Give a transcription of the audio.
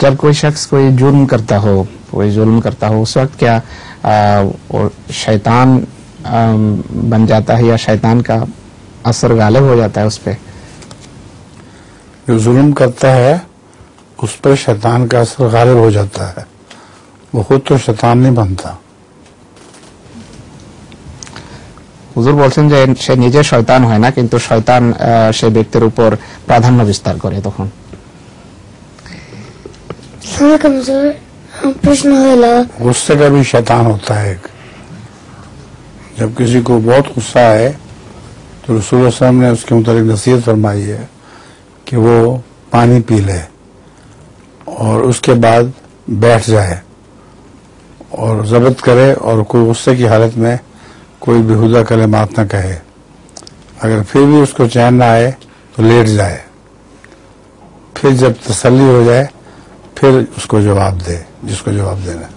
جب کوئی شخص کوئی جرم کرتا ہو، کوئی ظلم کرتا ہو، اس وقت کیا وہ شیطان بن جاتا ہے یا شیطان کا اثر غالب ہو جاتا ہے اس پہ؟ جو ظلم کرتا ہے اس پر شیطان کا اثر غالب ہو جاتا ہے، وہ خود تو شیطان نہیں بنتا۔ হুজুর বলছেন যে সে নিজে শয়তান হয় না, কিন্তু শয়তান সে ব্যক্তির উপর প্রাধান্য বিস্তার করে তখন। प्रश्न होला गुस्से का भी शैतान होता है एक। जब किसी को बहुत गुस्सा आए तो रसूल सल्लल्लाहु अलैहि वसल्लम ने उसके मुताबिक नसीहत फरमाई है कि वो पानी पी ले और उसके बाद बैठ जाए और ज़ब्त करे और कोई गुस्से की हालत में कोई बेहुदा कलिमात न कहे। अगर फिर भी उसको चैन ना आए तो लेट जाए, फिर जब तसल्ली हो जाए फिर उसको जवाब दे जिसको जवाब देना है।